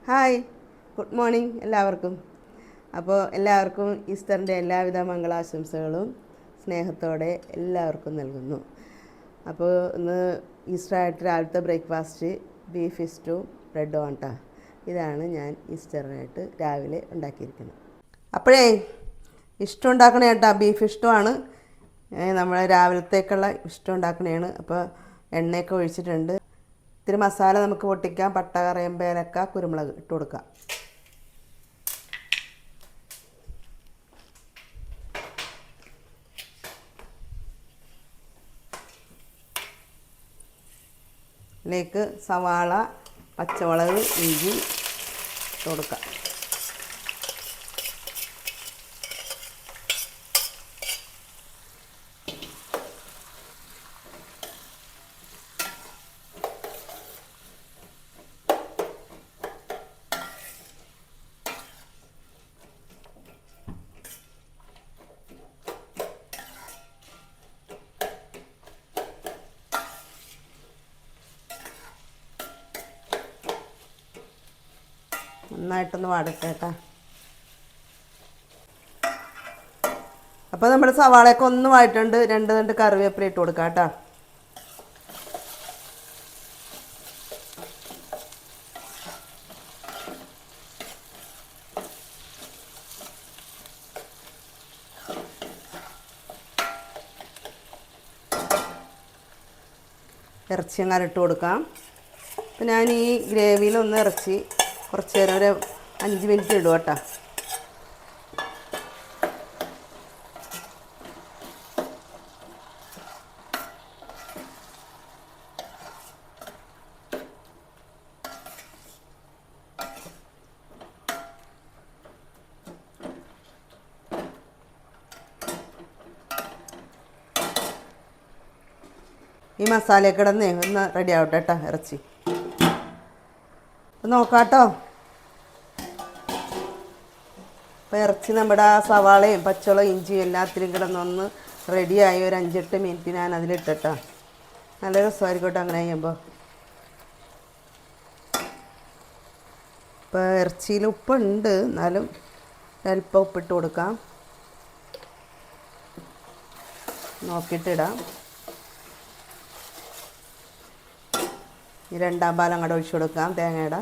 Hi, good morning എല്ലാവർക്കും. അപ്പോൾ എല്ലാവർക്കും ഈസ്റ്ററിൻ്റെ എല്ലാവിധ മംഗളാശംസകളും സ്നേഹത്തോടെ എല്ലാവർക്കും നൽകുന്നു. അപ്പോൾ ഇന്ന് ഈസ്റ്ററായിട്ട് രാവിലത്തെ ബ്രേക്ക്ഫാസ്റ്റ് ബീഫ് സ്റ്റൂ ബ്രെഡ് ഓൺട്ടാ. ഇതാണ് ഞാൻ ഈസ്റ്ററിനായിട്ട് രാവിലെ ഉണ്ടാക്കിയിരിക്കുന്നത്. അപ്പോഴേ ഇഷ്ടം ഉണ്ടാക്കണേ കേട്ടോ, ബീഫ് ഇഷ്ടമാണ് നമ്മളെ രാവിലത്തേക്കുള്ള ഇഷ്ടം ഉണ്ടാക്കണതാണ്. അപ്പോൾ എണ്ണയൊക്കെ ഒഴിച്ചിട്ടുണ്ട്. ഇത്തിരി മസാല നമുക്ക് പൊട്ടിക്കാം. പട്ട, കറിവേപ്പില, ഏലക്ക, കുരുമുളക് ഇട്ട് കൊടുക്കാം. ഇതിലേക്ക് സവാള, പച്ചമുളക്, ഇഞ്ചി ഇട്ട് കൊടുക്കാം. നന്നായിട്ടൊന്ന് വാടട്ടെ കേട്ടോ. അപ്പോൾ നമ്മുടെ സവാളയൊക്കെ ഒന്ന് വായിട്ടുണ്ട്. 2 തണ്ട് കറിവേപ്പില ഇട്ട് കൊടുക്കാം കേട്ടോ. ഇറച്ചി അങ്ങനെ ഇട്ട് കൊടുക്കാം. അപ്പം ഞാൻ ഈ ഗ്രേവിയിലൊന്ന് ഇറച്ചി കുറച്ച് നേരം ഒരു 5 മിനിറ്റ് ഇടും കേട്ടോ. ഈ മസാലയൊക്കെ ഇടന്നേ ഒന്ന് റെഡി ആവട്ടെ കേട്ടോ ഇറച്ചി. നോക്കാം കേട്ടോ. അപ്പോൾ ഇറച്ചി നമ്മുടെ ആ സവാളയും പച്ചമുളകും ഇഞ്ചിയും എല്ലാത്തിലും കിടന്നൊന്ന് റെഡിയായി ഒരു 5-8 മിനിറ്റ് ഞാൻ അതിലിട്ടോ. നല്ല രസമായിരിക്കട്ടെ അങ്ങനെ ചെയ്യുമ്പോൾ. ഇപ്പോൾ ഇറച്ചിയിൽ ഉപ്പുണ്ട്, എന്നാലും അല്പം ഉപ്പിട്ട് കൊടുക്കാം. നോക്കിയിട്ടിടാം. ഈ 2-ാം പാലം അങ്ങോട്ട് ഒഴിച്ചു കൊടുക്കാം തേങ്ങയുടെ.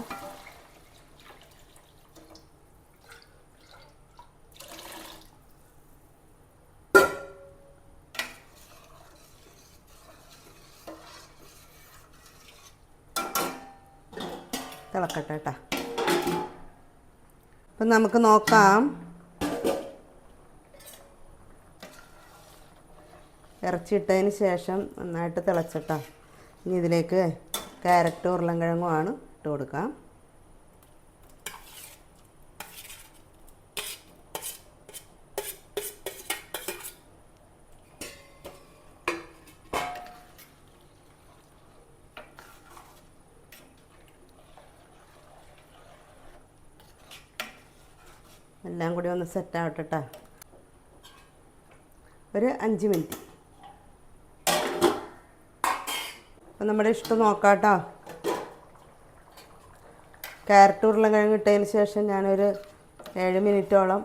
തിളക്കട്ടെ കേട്ടോ. അപ്പം നമുക്ക് നോക്കാം. ഇറച്ചി ഇട്ടതിന് ശേഷം നന്നായിട്ട് തിളച്ചിട്ടാ. ഇനി ഇതിലേക്ക് ക്യാരറ്റ്, ഉരുളൻകിഴങ്ങുമാണ് ഇട്ട് കൊടുക്കാം. എല്ലാം കൂടി ഒന്ന് സെറ്റ് ആവട്ടെ. ഒരു 5 മിനിറ്റ്. അപ്പം നമ്മുടെ ഇഷ്ടം നോക്കാം കേട്ടോ. ക്യാരറ്റ്, ഉരുളൻകിഴങ്ങ് ഇട്ടതിന് ശേഷം ഞാനൊരു 7 മിനിറ്റോളം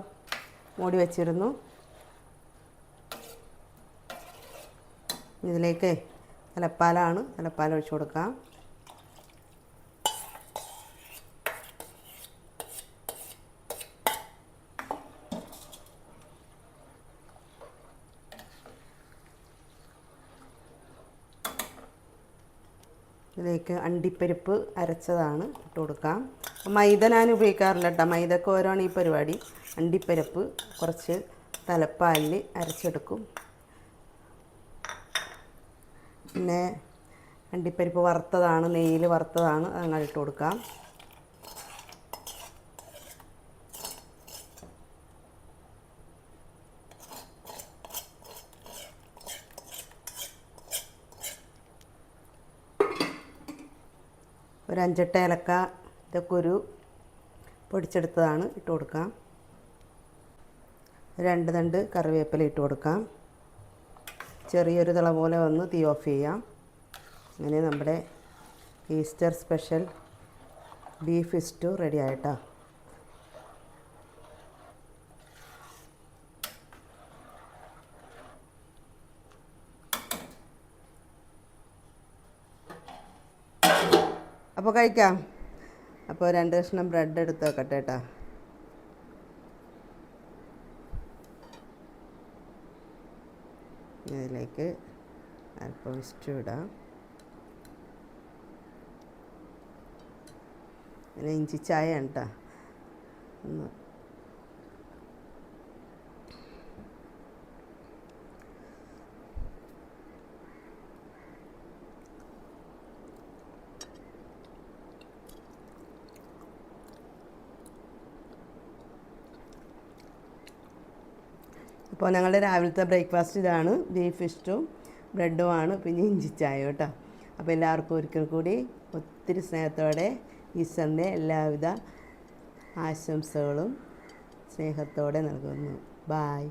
മൂടി വെച്ചിരുന്നു. ഇതിലേക്ക് തലപ്പാൽ ഒഴിച്ചു കൊടുക്കാം. ഇതിലേക്ക് അണ്ടിപ്പരിപ്പ് അരച്ചതാണ് ഇട്ട് കൊടുക്കാം. മൈദ ഞാൻ ഉപയോഗിക്കാറില്ല കേട്ടോ. മൈദക്ക് ഓരോആണ് ഈ പരിപാടി. അണ്ടിപ്പരിപ്പ് കുറച്ച് തലപ്പാലിൽ അരച്ചെടുക്കും. പിന്നെ അണ്ടിപ്പരിപ്പ് വറുത്തതാണ്, നെയ്യിൽ വറുത്തതാണ്, അങ്ങനെ ഇട്ട് കൊടുക്കാം. ഒരു 5-8 ഏലക്ക ഇതൊക്കെ ഒരു പൊടിച്ചെടുത്തതാണ് ഇട്ട് കൊടുക്കാം. 2 തണ്ട് കറിവേപ്പില ഇട്ട് കൊടുക്കാം. ചെറിയൊരു തിള പോലെ വന്ന് തീ ഓഫ് ചെയ്യാം. അങ്ങനെ നമ്മുടെ Easter special beef stew ready ആയിട്ടോ. അപ്പോൾ കഴിക്കാം. അപ്പോൾ 2 കഷ്ണം ബ്രെഡ് എടുത്ത് വെക്കട്ടെ കേട്ടോ. ഇതിലേക്ക് അല്പം സ്റ്റൂ ഇടാം. പിന്നെ ഇഞ്ചി ചായ കേട്ടോ. ഒന്ന് അപ്പോൾ ഞങ്ങളുടെ രാവിലത്തെ ബ്രേക്ക്ഫാസ്റ്റ് ഇതാണ്. ബീഫ് സ്റ്റൂവും ബ്രെഡുമാണ്, പിന്നെ ഇഞ്ചി ചായ കേട്ടോ. അപ്പോൾ എല്ലാവർക്കും ഒരിക്കൽ കൂടി ഒത്തിരി സ്നേഹത്തോടെ ഈസ്റ്ററിൻ്റെ എല്ലാവിധ ആശംസകളും സ്നേഹത്തോടെ നൽകുന്നു. ബായ്.